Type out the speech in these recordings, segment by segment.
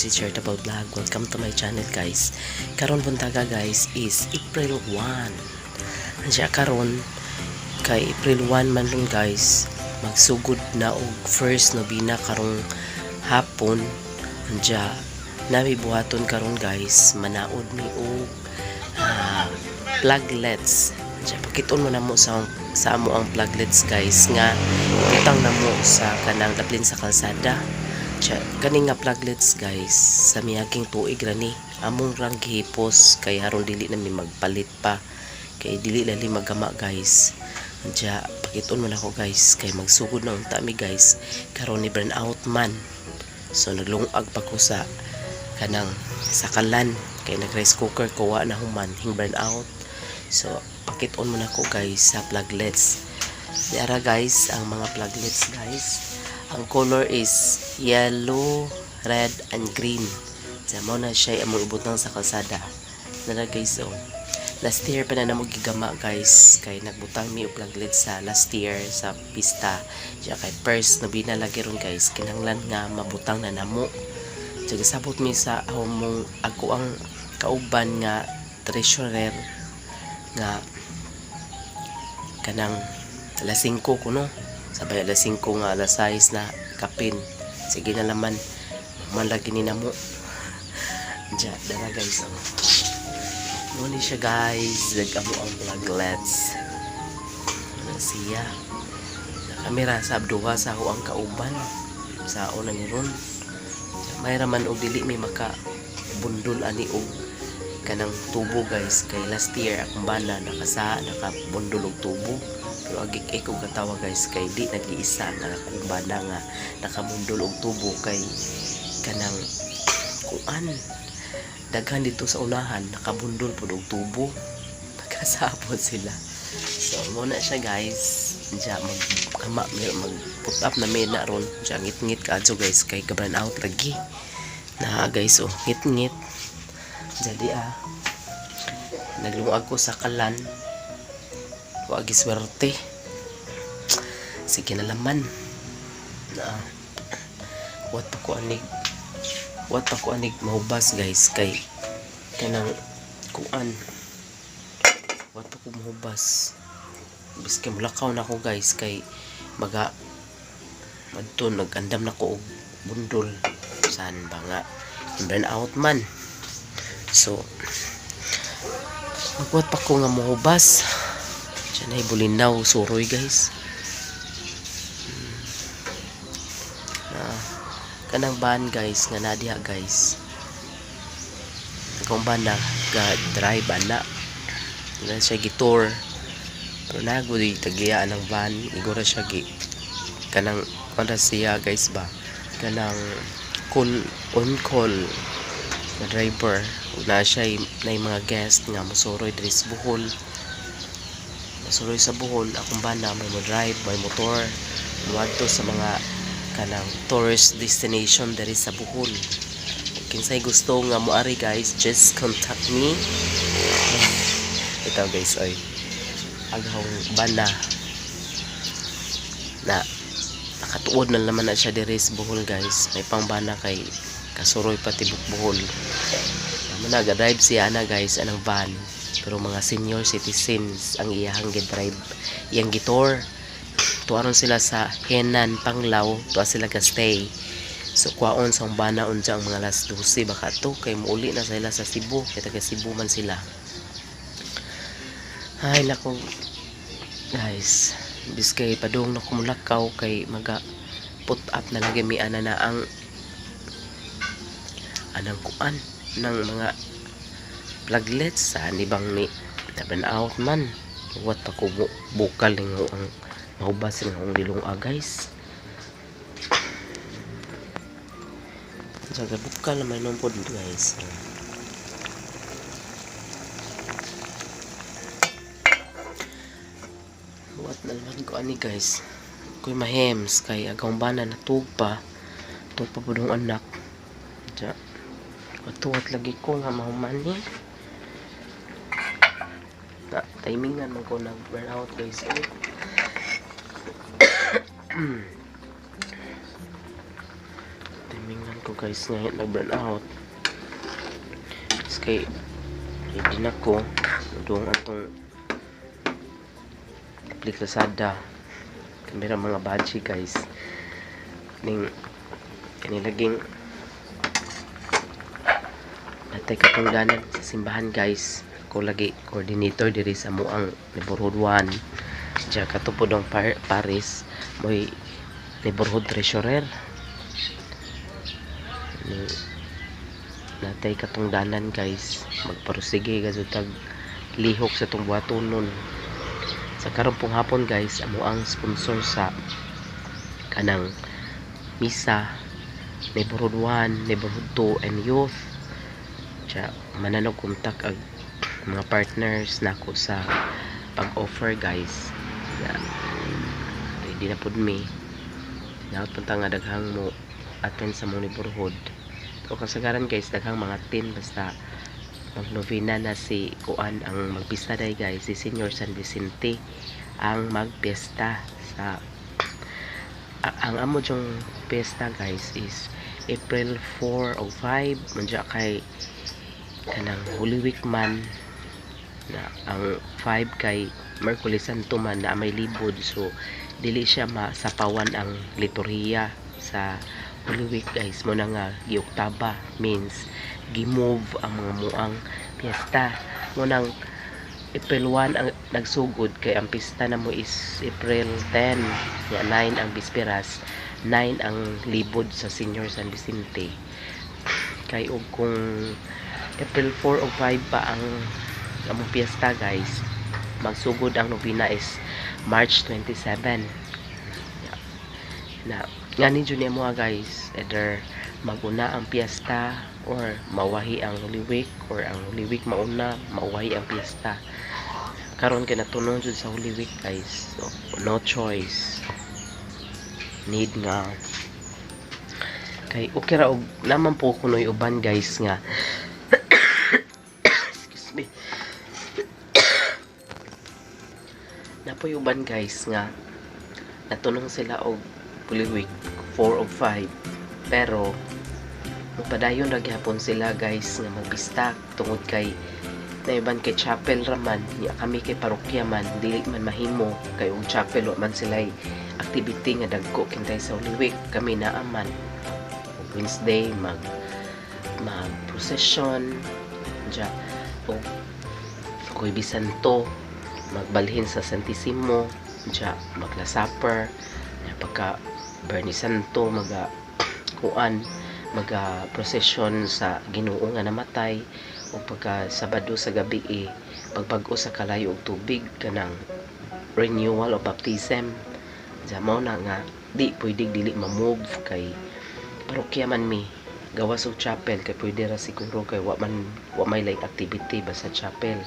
si Charitable Vlog. Welcome to my channel guys. Karon buntaga guys is April 1. Andiya karon kay April 1 man ron guys. Magsugod na og first nobina karong hapon. Andiya nabi buhaton karon guys. Manaod mi og pluglets. Andiya pakiton mo na mo sa amo ang pluglets guys nga ibutang na mo sa kanang daplin sa kalsada. Kani nga pluglets guys sa miyaging tuig rani among rang gihipos kay haron dili na mi magpalit pa kay dili lali magama guys. Andiya pakiton mo na ko guys kay magsugod na unta mi guys karon ni burn out man, so naglungag pa ko sa kanang sakalan kay nag rice cooker ko wa na human hing burn out. So pakiton mo na ko guys sa pluglets. Diara guys ang mga pluglets guys. Ang color is yellow, red, and green. Mo na siya among ibutang sa kalsada. Nara guys oh. Last year pa na namo gigama guys kay nagbutang mi og pluglets sa last year sa pista. Diya kay first no binalagi ron guys kinahanglan nga mabutang na namo. So gisabot mi sa among ako ang kauban nga treasurer nga kanang alas 5 kuno. Sabay alas 5 nga alas 6 na kapin. Sige na laman. Malagi ni namo. Diyan, dara guys. Muna siya guys. Nagamo ang pluglets. Ano siya? Nakamera sa abduha sa ako ang kauban. Sa una ni ron. May raman og dili may maka bundol ani og kanang tubo guys. Kay last year akong bana nakabundol og tubo. Pero agik ko katawa guys kay di nag-iisa nga akong bana nga nakamundol og tubo kay kanang kuan daghan dito sa unahan nakabundol pud og tubo, nagkasabot sila. So muna siya guys. Diya mag put up na mena ron. Diya ngit-ngit kaadso guys kay kabran out lagi na guys oh ngit-ngit. Jadi naglungag ko sa kalan. Wagi swerte. Sige na laman. Wat pa ko anig mahubas guys kay kanang kuan. Wat pa ko mahubas. Biski mulakaw na ko guys kay madto nagandam na ko og bundol. Saan ba nga burn out man. So magwat pa ko nga mahubas. Diyan ay bulinaw suroy guys. Kanang ban guys nga nadiha guys. Kung ban na ga drive ana. Nga siya gitor. Pero nagudi tagiya ang van igora siya gi kanang para siya guys ba. Kanang on call na driver. Na siya na mga guest nga mosuroy diri sa Bohol. Suroy sa Bohol akong bana may mo drive may motor muadto sa mga kanang tourist destination diri sa Bohol. Kinsay gusto nga moari guys just contact me. Ito guys ay aghang bana na nakatuod na naman na siya diri sa Bohol guys. May pangbana kay kasuroy pati Bohol. Muna ga drive siya na guys anang van. Pero mga senior citizens ang iyang gi-drive iyang gitor. Tuaron sila sa Henan, Panglao, tuwa sila ka-stay. So kwaon sa bana unsa ang mga alas 12 baka to kay muuli na sila sa Cebu, kay taga Cebu man sila. Ay nako guys, biskay padung na kumulakaw kay maga put up na lagi mi ana na ang anang kuan ng mga pluglets sa nibang ni burn out man. Wat pa ko bukal ng ang mahubas ng ang dilong guys. Saga bukal naman nung pod guys. Wat na naman ko ani guys. Ko'y mahems kay agawang bana natug pa podong anak. Diya matuwat lagi ko nga mahuman ni. Timingan man ko nag burn out guys. Timingan ko guys ngayon nag-burn out. Tapos kay ready na ko. Doon atong Aplik Lazada. Kamera mga bachi guys. Ning kanilaging natay katungdanan sa simbahan guys. Ako lagi coordinator diri sa muang neighborhood 1. Diya katupod ang Paris mo'y neighborhood treasurer. Natay katungdanan guys. Magparusige gasutag lihok sa tong buhatonon. Sa karon pong hapon guys, amo ang sponsor sa kanang misa neighborhood 1, neighborhood 2 and youth. Diya mananog kontak ag mga partners nako sa pag-offer guys. Ready na pud mi. Naot punta nga daghang mo attend sa mong neighborhood. So kasagaran guys, daghang mga tin basta magnovena na si Kuan ang magpista day guys, si Senior San Vicente ang magpiesta sa ang amo jong pesta guys is April 4 o 5 manja kay kanang Holy Week man na ang 5 kay Merkulis Santo man na may libod, so dili siya masapawan ang liturhiya sa Holy Week guys. Mo na nga gi-Oktaba means gi-move ang mga muang piyesta. Mo nang April 1 ang nagsugod kay ang pista na mo is April 10 ya 9 ang bisperas, 9 ang libod sa Senior San Vicente. Kay og kung April 4 o 5 pa ang among piyesta guys, magsugod ang nobina is March 27 na ngani jud mo guys, either maguna ang piyesta or mawahi ang Holy Week, or ang Holy Week mauna mawahi ang piyesta. Karon kay natunon jud sa Holy Week guys, so no choice, need nga kay okay ra og naman po kunoy uban guys nga excuse me napoy uban guys nga natunong sila og Holy Week 4 o 5 pero magpadayon ra gyapon sila guys nga magbista tungod kay naiban kay chapel raman niya kami kay parokya man dili man mahimo kay og chapel wa man sila activity nga dagko kintay sa Holy Week. Kami naaman Wednesday mag procession ja o koy bisanto magbalhin sa Santissimo ja magla supper pagka Bernie Santo maga kuan maga procession sa Ginoo nga namatay, o pagka Sabado sa gabi pagpag-o sa kalayo og tubig kanang renewal o baptism. Jamo na nga di pwede dili ma-move kay parokya man mi gawas og chapel kay pwede ra siguro kay wa may like activity basta chapel.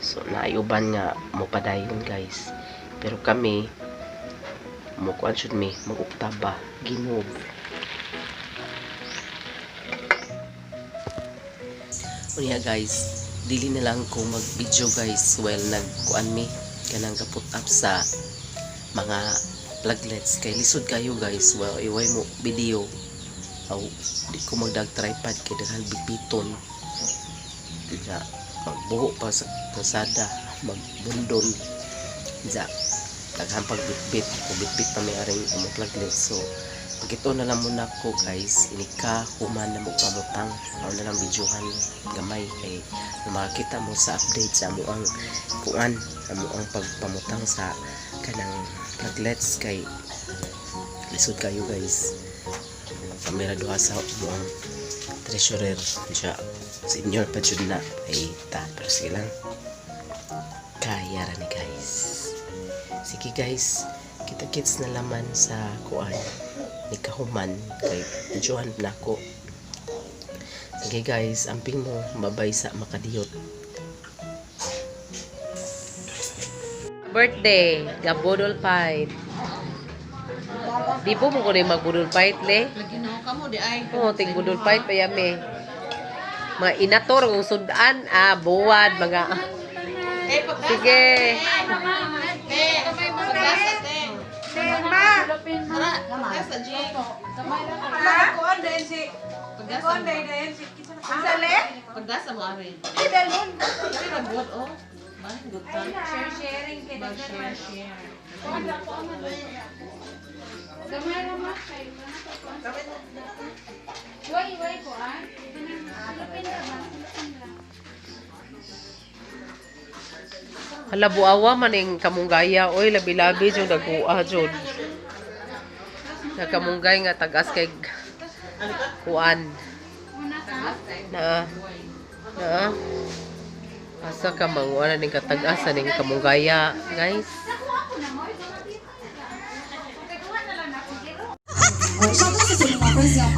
So naayuban nga mo padayon guys. Pero kami mo kuan should mi mag-Oktaba gi-move. Unya guys, dili na lang ko mag-video guys while nagkuan mi kanang kaput up sa mga pluglets kay lisod kayo guys. Well, iway mo video aw di ko magdag tripod kay daghang bibiton ja magbuho pa sa kalsada magbundon ja daghang pagbitbit ko bitbit pa may aring among pluglets. So pagito na lang muna ko guys, inika human na mo pamutang aw na lang videohan gamay kay makakita mo sa update sa amuang kuan amuang pagpamutang sa kanang pluglets kay lisod kayo guys. Kamera duha sa amuang treasurer siya senior pa jud na ay ta pero sige lang kaya ra ni guys. Sige guys, kita-kits na laman sa kuan ni kahuman kay videohan na ko. Sige guys, amping mo babay sa makadiyot. Birthday, gabudol fight. Di po mo ko rin magbudol fight le. Oo, ting budol fight pa yami. Mga inator, usudan, buwad, mga... Sige. Ma! Pagdasa mo arin. Sharing kita share. Gamay naman kayo. Wai ko ah. Hala buawa man ning kamunggaya oy labi-labi jud nagkuha jud. Nakamunggay nga tagas kay kuan. Na. Asa ka manguana ning katag-asa ning kamunggaya, guys.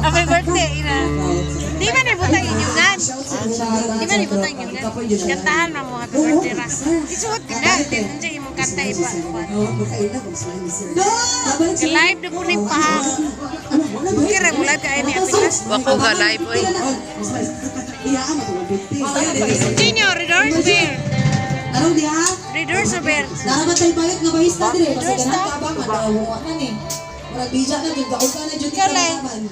Happy birthday, Ina. Di ba nibutang inyungan? Di ba nibutang inyungan? Kantahan na mo, happy birthday ra. Isuot ka na, din mo dyan imong kanta iba. Ka-live na po ni Pahang. Kira mo live ka ini, Ate Class. Wako ga live oy. Junior, Redors Bear. Anong diha? Redors Bear. Naraman tayo bayot nga bahista dire kasi ganang kabang madawa na ni. Wala bija na jud daog ka na jud naman.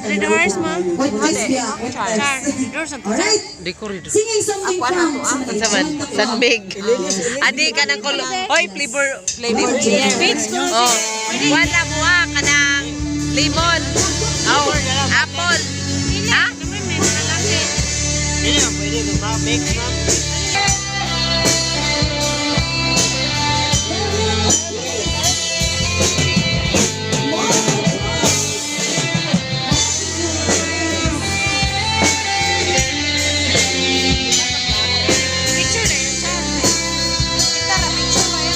Redors mo. Witness biya, Char, witness. Redors ang Alright. Di ko rin. Singing something from Sa man, Sanbig. Adi ka ng kulo. Oy, flavor. Beach ko. Oh, wala mo ka ng lemon. Oh, apple. Ha? Hindi na pwede ito mix na. Picture na yun, Char. Kita na picture ba yun?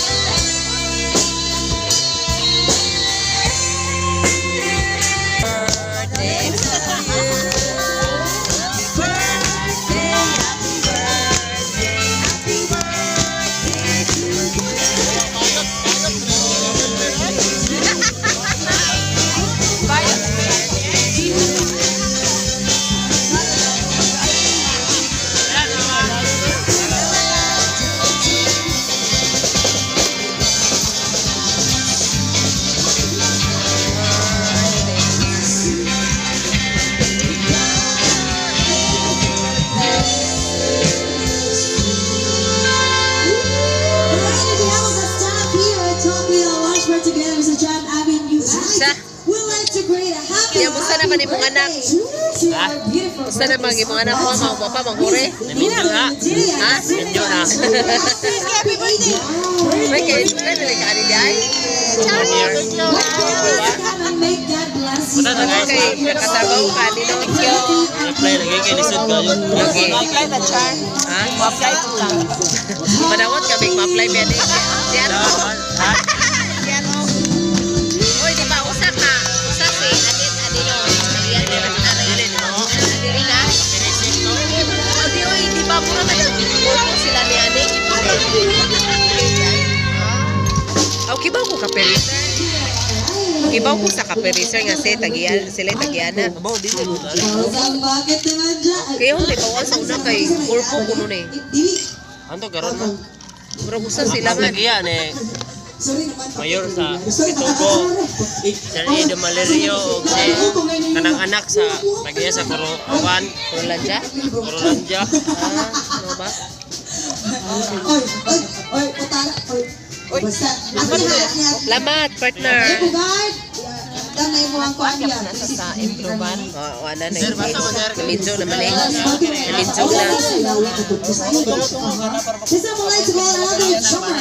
Musta naman imong anak? Musta naman imong anak mo? Mga papa, manghuri? Minyo na. Ha? Minyo na. Happy birthday! May kayo na ka ni Day? Wala na guys. Okay, nakasabaw ka ni Nokyo. Apply lagi kay lisod ka yun. Okay. Apply na, Char. Ha? Apply ko lang. Manawat kami ma-apply ba ni? Si ano? Yan o. Oy, di ba usa ka? Usa si Adino. Dili ni mo. Dili na. O di oy, di ba mo naman yung sila ni Ani? Okay ba ko kaperiser? Ibaw ko sa kaperiser nga sila tagiana. Abaw dili mo. Bakit naman dyan? Kaya hindi bawal sa una kay kurpo kuno ni. Anto karon mo. Pero gusto sila man. Lagi yan eh. Sorry naman. Mayor sa Pitubo. Sir Edo Malerio o si kanang anak sa tagiya sa Kuruan. Kurulanja? Kurulanja. Ano ba? Oy, patala. Oy, basta. Ako na halak niya. Salamat, partner. Ay, bugard. Danay mo ang kuwan niya. Sa imploban. Wala na. Sir, basta mo, sir. Namidyo naman eh. Namidyo na. This is like to call another summer.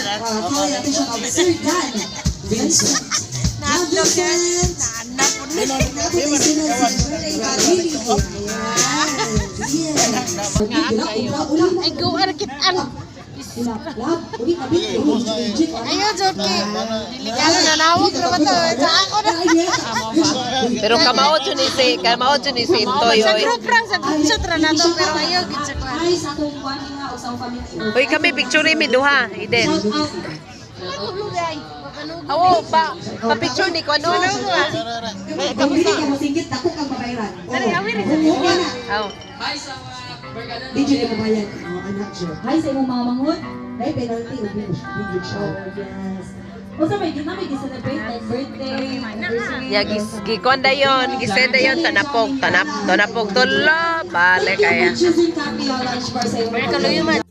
Call the attention of Sir Dan Vincent. Now, Vincent. Ay, go, arkitan. Ayo, Joki. Delikado na nawag na ba ito? Sa ako na. Pero kamao dyan ni si Intoy. Sa group lang, sa group shot ra na to. Pero ayaw, gitsa ko. Uy, kami picture mi duha. Iden. Oo, pa-picture ni ko. Ano? Kamusta? Kamusingkit, ako kang babayaran. Dali, awir. Aw. Video niya babayan. Anak siya. Hi sa imong mga manghod. May penalty. Video show. Yes. Basta may celebrate like birthday, anniversary. Ya gikon dayon, gisend dayon tanapog tulo, bale kaya. Thank you for choosing Camila Lunch Bar sa iyong